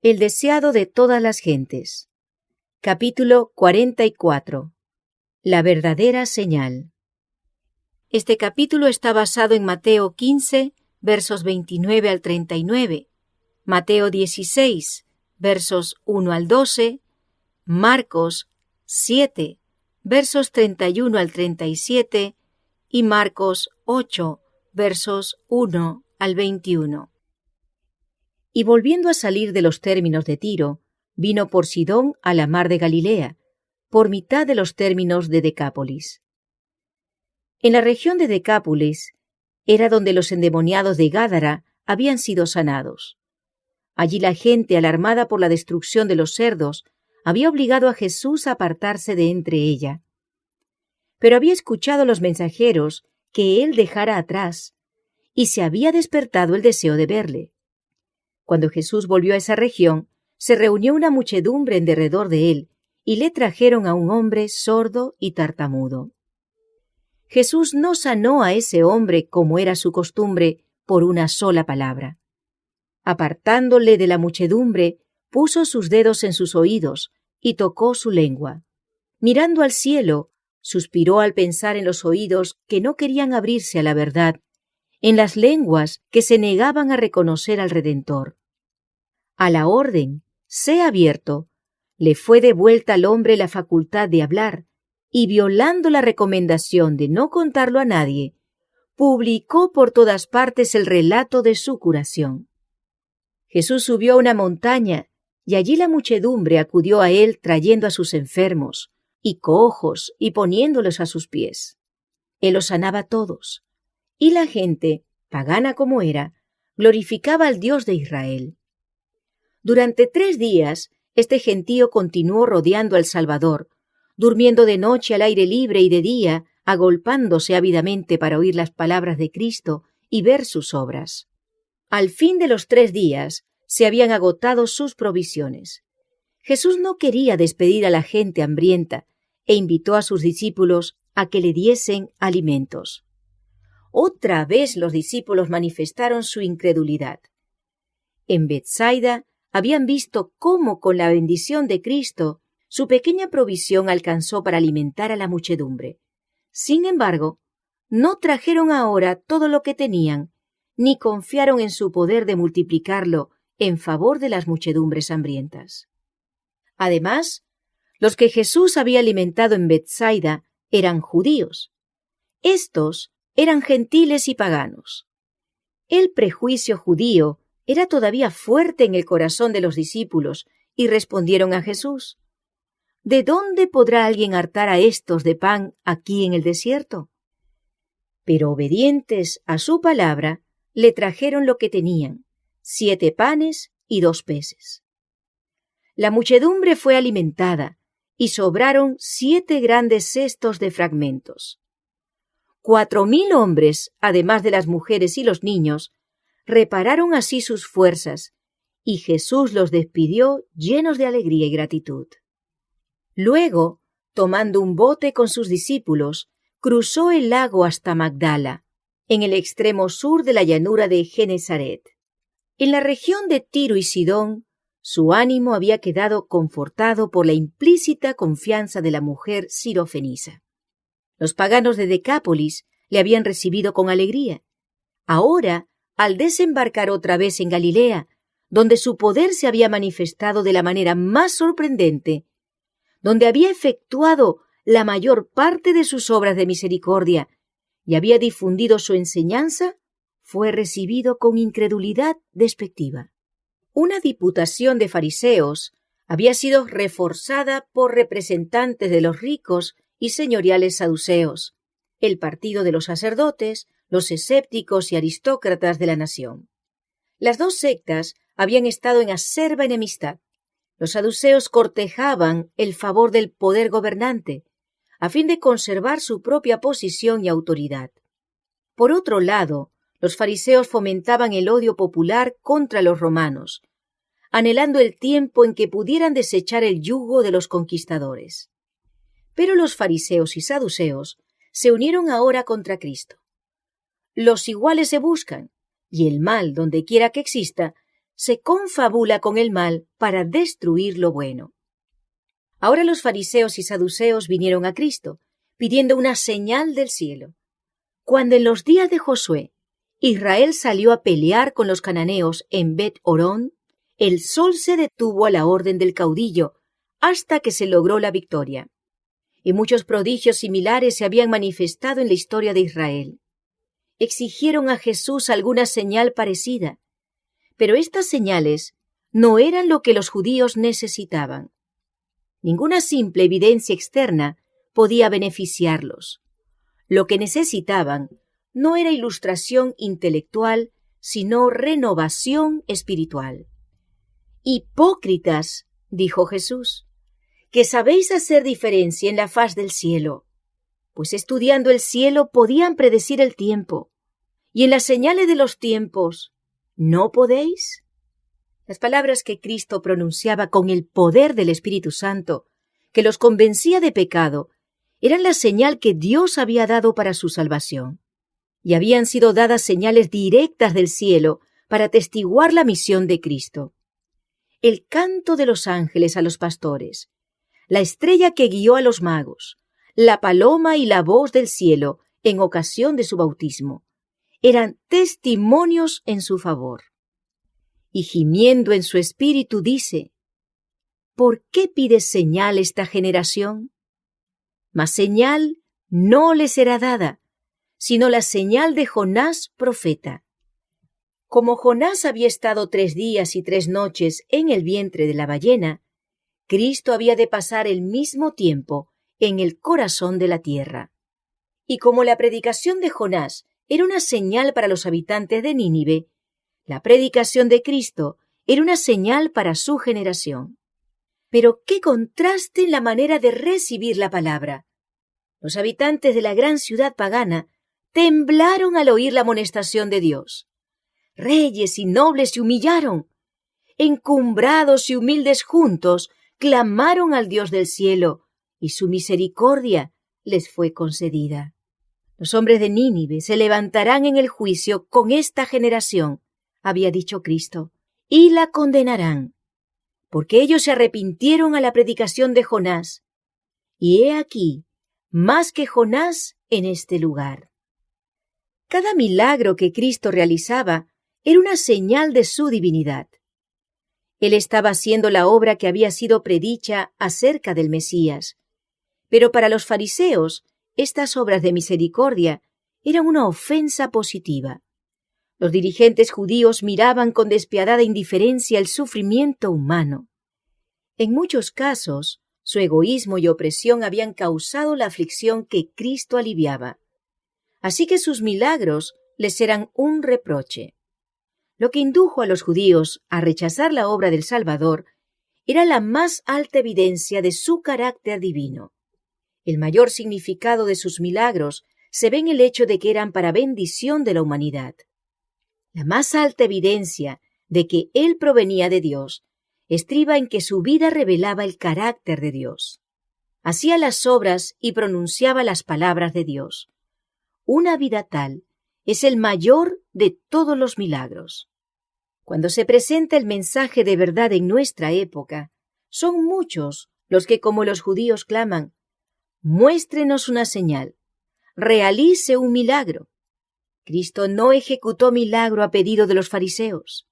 El deseado de todas las gentes. Capítulo 44. La verdadera señal. Este capítulo está basado en Mateo 15, versos 29 al 39, Mateo 16, versos 1 al 12, Marcos 7, versos 31 al 37 y Marcos 8, versos 1 al 21. Y volviendo a salir de los términos de Tiro, vino por Sidón a la mar de Galilea, por mitad de los términos de Decápolis. En la región de Decápolis era donde los endemoniados de Gádara habían sido sanados. Allí la gente, alarmada por la destrucción de los cerdos, había obligado a Jesús a apartarse de entre ella. Pero había escuchado a los mensajeros que él dejara atrás, y se había despertado el deseo de verle. Cuando Jesús volvió a esa región, se reunió una muchedumbre en derredor de él, y le trajeron a un hombre sordo y tartamudo. Jesús no sanó a ese hombre, como era su costumbre, por una sola palabra. Apartándole de la muchedumbre, puso sus dedos en sus oídos y tocó su lengua. Mirando al cielo, suspiró al pensar en los oídos que no querían abrirse a la verdad, en las lenguas que se negaban a reconocer al Redentor. A la orden, «Sea abierto», le fue devuelta al hombre la facultad de hablar, y violando la recomendación de no contarlo a nadie, publicó por todas partes el relato de su curación. Jesús subió a una montaña, y allí la muchedumbre acudió a él trayendo a sus enfermos, y cojos, y poniéndolos a sus pies. Él los sanaba a todos, y la gente, pagana como era, glorificaba al Dios de Israel. Durante 3 días, este gentío continuó rodeando al Salvador, durmiendo de noche al aire libre y de día, agolpándose ávidamente para oír las palabras de Cristo y ver sus obras. Al fin de los 3 días, se habían agotado sus provisiones. Jesús no quería despedir a la gente hambrienta e invitó a sus discípulos a que le diesen alimentos. Otra vez los discípulos manifestaron su incredulidad. En Betsaida habían visto cómo con la bendición de Cristo su pequeña provisión alcanzó para alimentar a la muchedumbre. Sin embargo, no trajeron ahora todo lo que tenían, ni confiaron en su poder de multiplicarlo en favor de las muchedumbres hambrientas. Además, los que Jesús había alimentado en Betsaida eran judíos. Estos eran gentiles y paganos. El prejuicio judío era todavía fuerte en el corazón de los discípulos y respondieron a Jesús: ¿De dónde podrá alguien hartar a estos de pan aquí en el desierto? Pero obedientes a su palabra, le trajeron lo que tenían, 7 panes y 2 peces. La muchedumbre fue alimentada y sobraron 7 grandes cestos de fragmentos. 4,000 hombres, además de las mujeres y los niños, repararon así sus fuerzas, y Jesús los despidió llenos de alegría y gratitud. Luego, tomando un bote con sus discípulos, cruzó el lago hasta Magdala, en el extremo sur de la llanura de Genesaret. En la región de Tiro y Sidón, su ánimo había quedado confortado por la implícita confianza de la mujer sirofenisa. Los paganos de Decápolis le habían recibido con alegría. Ahora, al desembarcar otra vez en Galilea, donde su poder se había manifestado de la manera más sorprendente, donde había efectuado la mayor parte de sus obras de misericordia y había difundido su enseñanza, fue recibido con incredulidad despectiva. Una diputación de fariseos había sido reforzada por representantes de los ricos y señoriales saduceos, el partido de los sacerdotes, los escépticos y aristócratas de la nación. Las 2 sectas habían estado en acerba enemistad. Los saduceos cortejaban el favor del poder gobernante, a fin de conservar su propia posición y autoridad. Por otro lado, los fariseos fomentaban el odio popular contra los romanos, anhelando el tiempo en que pudieran desechar el yugo de los conquistadores. Pero los fariseos y saduceos se unieron ahora contra Cristo. Los iguales se buscan, y el mal, donde quiera que exista, se confabula con el mal para destruir lo bueno. Ahora los fariseos y saduceos vinieron a Cristo, pidiendo una señal del cielo. Cuando en los días de Josué, Israel salió a pelear con los cananeos en Bet-Horón, el sol se detuvo a la orden del caudillo hasta que se logró la victoria. Y muchos prodigios similares se habían manifestado en la historia de Israel. Exigieron a Jesús alguna señal parecida, pero estas señales no eran lo que los judíos necesitaban. Ninguna simple evidencia externa podía beneficiarlos. Lo que necesitaban no era ilustración intelectual, sino renovación espiritual. Hipócritas, dijo Jesús, que sabéis hacer diferencia en la faz del cielo, pues estudiando el cielo podían predecir el tiempo, y en las señales de los tiempos, ¿no podéis? Las palabras que Cristo pronunciaba con el poder del Espíritu Santo, que los convencía de pecado, eran la señal que Dios había dado para su salvación, y habían sido dadas señales directas del cielo para atestiguar la misión de Cristo. El canto de los ángeles a los pastores, la estrella que guió a los magos, la paloma y la voz del cielo en ocasión de su bautismo, eran testimonios en su favor. Y gimiendo en su espíritu dice, ¿por qué pide señal esta generación? Mas señal no le será dada, sino la señal de Jonás profeta. Como Jonás había estado 3 días y 3 noches en el vientre de la ballena, Cristo había de pasar el mismo tiempo en el corazón de la tierra. Y como la predicación de Jonás era una señal para los habitantes de Nínive, la predicación de Cristo era una señal para su generación. Pero qué contraste en la manera de recibir la palabra. Los habitantes de la gran ciudad pagana temblaron al oír la amonestación de Dios. Reyes y nobles se humillaron. Encumbrados y humildes juntos, clamaron al Dios del cielo, y su misericordia les fue concedida. Los hombres de Nínive se levantarán en el juicio con esta generación, había dicho Cristo, y la condenarán, porque ellos se arrepintieron a la predicación de Jonás, y he aquí, más que Jonás en este lugar. Cada milagro que Cristo realizaba era una señal de su divinidad. Él estaba haciendo la obra que había sido predicha acerca del Mesías, pero para los fariseos estas obras de misericordia eran una ofensa positiva. Los dirigentes judíos miraban con despiadada indiferencia el sufrimiento humano. En muchos casos, su egoísmo y opresión habían causado la aflicción que Cristo aliviaba. Así que sus milagros les eran un reproche. Lo que indujo a los judíos a rechazar la obra del Salvador era la más alta evidencia de su carácter divino. El mayor significado de sus milagros se ve en el hecho de que eran para bendición de la humanidad. La más alta evidencia de que Él provenía de Dios estriba en que su vida revelaba el carácter de Dios. Hacía las obras y pronunciaba las palabras de Dios. Una vida tal es el mayor de todos los milagros. Cuando se presenta el mensaje de verdad en nuestra época, son muchos los que, como los judíos, claman: muéstrenos una señal, realice un milagro. Cristo no ejecutó milagro a pedido de los fariseos.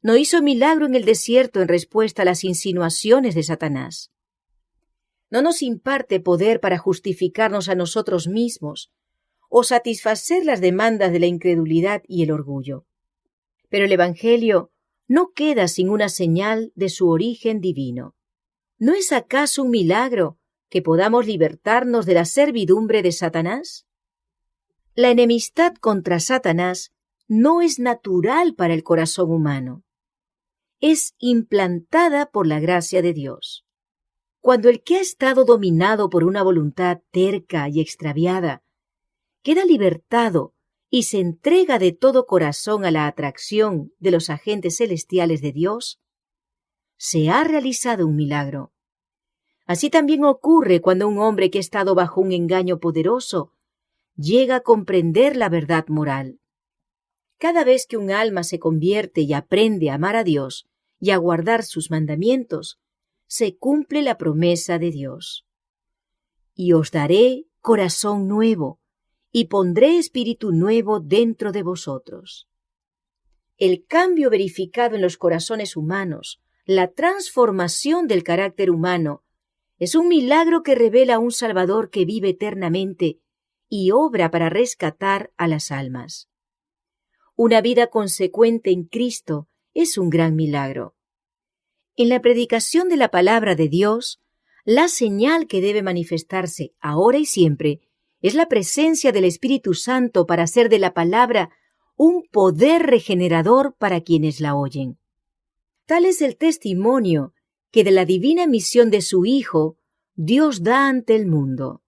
No hizo milagro en el desierto en respuesta a las insinuaciones de Satanás. No nos imparte poder para justificarnos a nosotros mismos o satisfacer las demandas de la incredulidad y el orgullo. Pero el Evangelio no queda sin una señal de su origen divino. ¿No es acaso un milagro que podamos libertarnos de la servidumbre de Satanás? La enemistad contra Satanás no es natural para el corazón humano. Es implantada por la gracia de Dios. Cuando el que ha estado dominado por una voluntad terca y extraviada queda libertado y se entrega de todo corazón a la atracción de los agentes celestiales de Dios, se ha realizado un milagro. Así también ocurre cuando un hombre que ha estado bajo un engaño poderoso llega a comprender la verdad moral. Cada vez que un alma se convierte y aprende a amar a Dios y a guardar sus mandamientos, se cumple la promesa de Dios. Y os daré corazón nuevo, y pondré espíritu nuevo dentro de vosotros. El cambio verificado en los corazones humanos, la transformación del carácter humano, es un milagro que revela a un Salvador que vive eternamente y obra para rescatar a las almas. Una vida consecuente en Cristo es un gran milagro. En la predicación de la palabra de Dios, la señal que debe manifestarse ahora y siempre es la presencia del Espíritu Santo para hacer de la palabra un poder regenerador para quienes la oyen. Tal es el testimonio que de la divina misión de su Hijo Dios da ante el mundo.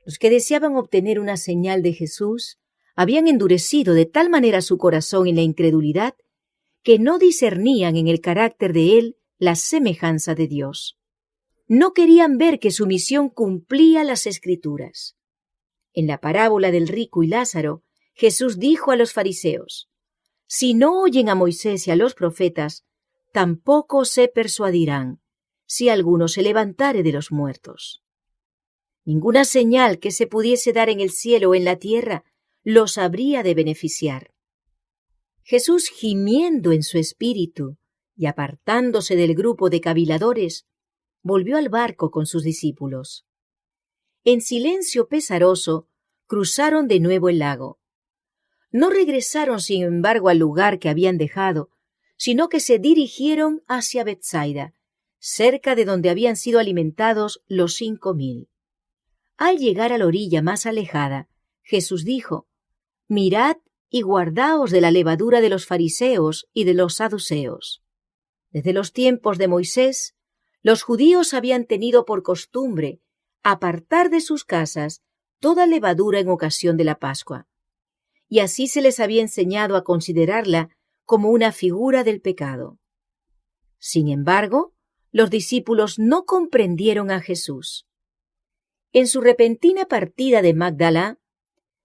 Los que deseaban obtener una señal de Jesús habían endurecido de tal manera su corazón en la incredulidad que no discernían en el carácter de Él la semejanza de Dios. No querían ver que su misión cumplía las Escrituras. En la parábola del rico y Lázaro, Jesús dijo a los fariseos: «Si no oyen a Moisés y a los profetas, tampoco se persuadirán, si alguno se levantare de los muertos». Ninguna señal que se pudiese dar en el cielo o en la tierra los habría de beneficiar. Jesús, gimiendo en su espíritu y apartándose del grupo de caviladores, volvió al barco con sus discípulos. En silencio pesaroso, cruzaron de nuevo el lago. No regresaron, sin embargo, al lugar que habían dejado, sino que se dirigieron hacia Betsaida, cerca de donde habían sido alimentados los 5,000. Al llegar a la orilla más alejada, Jesús dijo: «Mirad y guardaos de la levadura de los fariseos y de los saduceos». Desde los tiempos de Moisés, los judíos habían tenido por costumbre apartar de sus casas toda levadura en ocasión de la Pascua, y así se les había enseñado a considerarla como una figura del pecado. Sin embargo, los discípulos no comprendieron a Jesús. En su repentina partida de Magdala,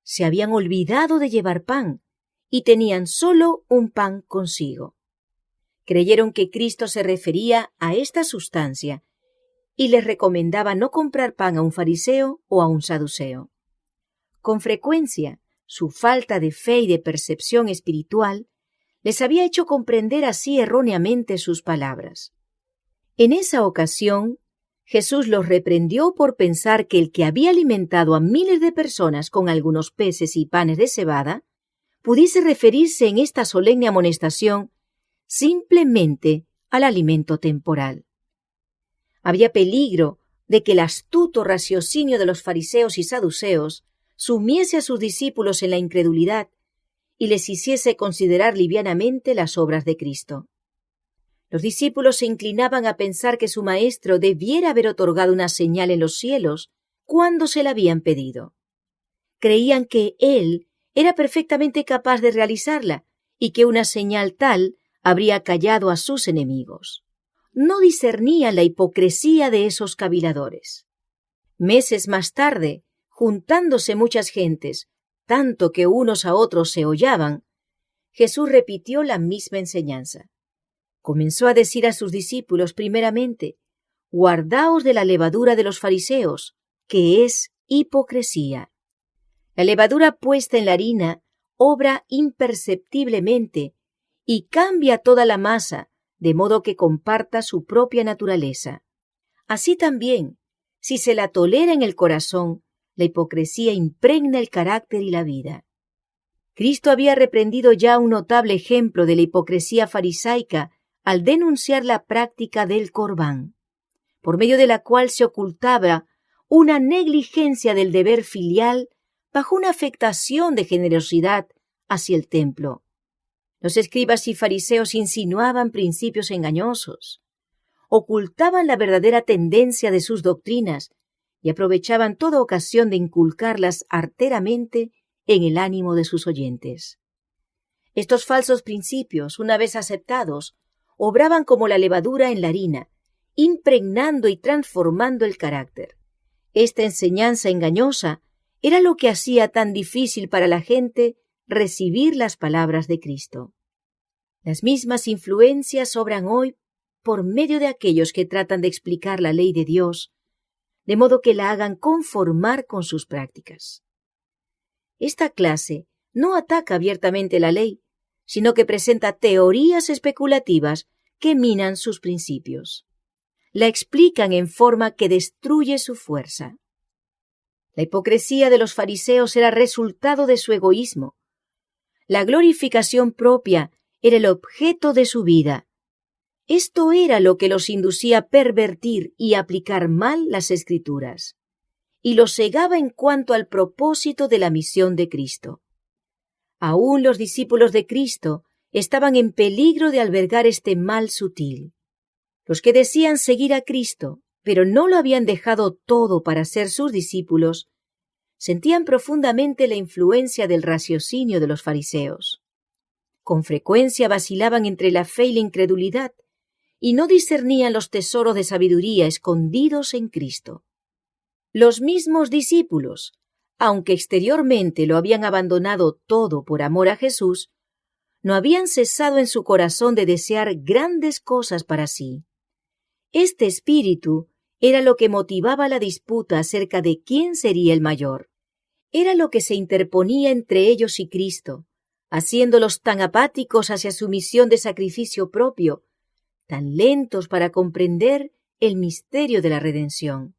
se habían olvidado de llevar pan y tenían solo un pan consigo. Creyeron que Cristo se refería a esta sustancia y les recomendaba no comprar pan a un fariseo o a un saduceo. Con frecuencia, su falta de fe y de percepción espiritual les había hecho comprender así erróneamente sus palabras. En esa ocasión, Jesús los reprendió por pensar que el que había alimentado a miles de personas con algunos peces y panes de cebada pudiese referirse en esta solemne amonestación simplemente al alimento temporal. Había peligro de que el astuto raciocinio de los fariseos y saduceos sumiese a sus discípulos en la incredulidad y les hiciese considerar livianamente las obras de Cristo. Los discípulos se inclinaban a pensar que su maestro debiera haber otorgado una señal en los cielos cuando se la habían pedido. Creían que él era perfectamente capaz de realizarla y que una señal tal habría callado a sus enemigos. No discernían la hipocresía de esos caviladores. Meses más tarde, juntándose muchas gentes, tanto que unos a otros se hollaban, Jesús repitió la misma enseñanza. Comenzó a decir a sus discípulos primeramente: «Guardaos de la levadura de los fariseos, que es hipocresía». La levadura puesta en la harina obra imperceptiblemente y cambia toda la masa, de modo que comparta su propia naturaleza. Así también, si se la tolera en el corazón, la hipocresía impregna el carácter y la vida. Cristo había reprendido ya un notable ejemplo de la hipocresía farisaica al denunciar la práctica del corbán, por medio de la cual se ocultaba una negligencia del deber filial bajo una afectación de generosidad hacia el templo. Los escribas y fariseos insinuaban principios engañosos, ocultaban la verdadera tendencia de sus doctrinas y aprovechaban toda ocasión de inculcarlas arteramente en el ánimo de sus oyentes. Estos falsos principios, una vez aceptados, obraban como la levadura en la harina, impregnando y transformando el carácter. Esta enseñanza engañosa era lo que hacía tan difícil para la gente recibir las palabras de Cristo. Las mismas influencias obran hoy por medio de aquellos que tratan de explicar la ley de Dios, de modo que la hagan conformar con sus prácticas. Esta clase no ataca abiertamente la ley, sino que presenta teorías especulativas que minan sus principios. La explican en forma que destruye su fuerza. La hipocresía de los fariseos era resultado de su egoísmo. La glorificación propia era el objeto de su vida. Esto era lo que los inducía a pervertir y aplicar mal las Escrituras, y los cegaba en cuanto al propósito de la misión de Cristo. Aún los discípulos de Cristo estaban en peligro de albergar este mal sutil. Los que decían seguir a Cristo, pero no lo habían dejado todo para ser sus discípulos, sentían profundamente la influencia del raciocinio de los fariseos. Con frecuencia vacilaban entre la fe y la incredulidad, y no discernían los tesoros de sabiduría escondidos en Cristo. Los mismos discípulos, aunque exteriormente lo habían abandonado todo por amor a Jesús, no habían cesado en su corazón de desear grandes cosas para sí. Este espíritu era lo que motivaba la disputa acerca de quién sería el mayor. Era lo que se interponía entre ellos y Cristo, haciéndolos tan apáticos hacia su misión de sacrificio propio, tan lentos para comprender el misterio de la redención.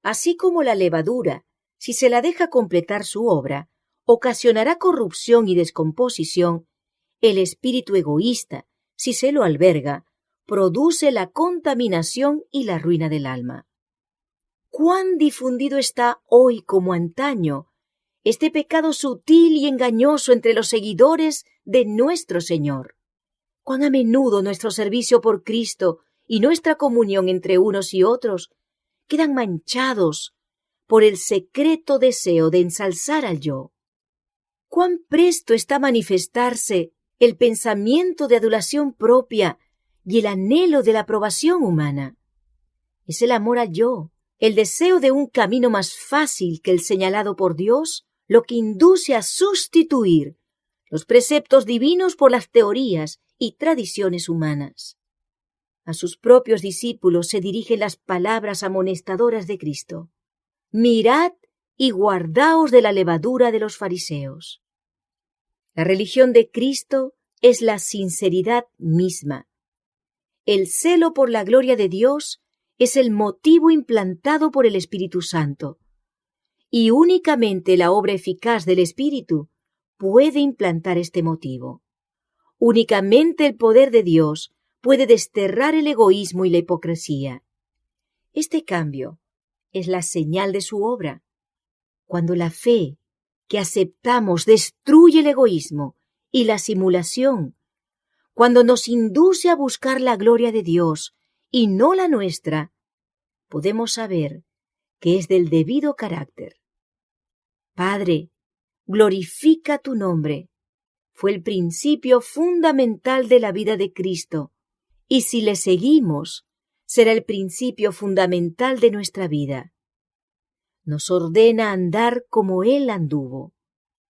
Así como la levadura, si se la deja completar su obra, ocasionará corrupción y descomposición, el espíritu egoísta, si se lo alberga, produce la contaminación y la ruina del alma. ¿Cuán difundido está hoy como antaño este pecado sutil y engañoso entre los seguidores de nuestro Señor? ¿Cuán a menudo nuestro servicio por Cristo y nuestra comunión entre unos y otros quedan manchados por el secreto deseo de ensalzar al yo? ¿Cuán presto está a manifestarse el pensamiento de adulación propia y el anhelo de la aprobación humana? Es el amor al yo, el deseo de un camino más fácil que el señalado por Dios, lo que induce a sustituir los preceptos divinos por las teorías y tradiciones humanas. A sus propios discípulos se dirigen las palabras amonestadoras de Cristo. Mirad y guardaos de la levadura de los fariseos. La religión de Cristo es la sinceridad misma. El celo por la gloria de Dios es el motivo implantado por el Espíritu Santo, y únicamente la obra eficaz del Espíritu puede implantar este motivo. Únicamente el poder de Dios puede desterrar el egoísmo y la hipocresía. Este cambio es la señal de su obra. Cuando la fe que aceptamos destruye el egoísmo y la simulación, cuando nos induce a buscar la gloria de Dios y no la nuestra, podemos saber que es del debido carácter. Padre, glorifica tu nombre. Fue el principio fundamental de la vida de Cristo, y si le seguimos, será el principio fundamental de nuestra vida. Nos ordena andar como Él anduvo,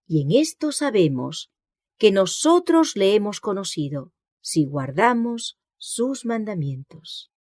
y en esto sabemos que nosotros le hemos conocido, si guardamos sus mandamientos.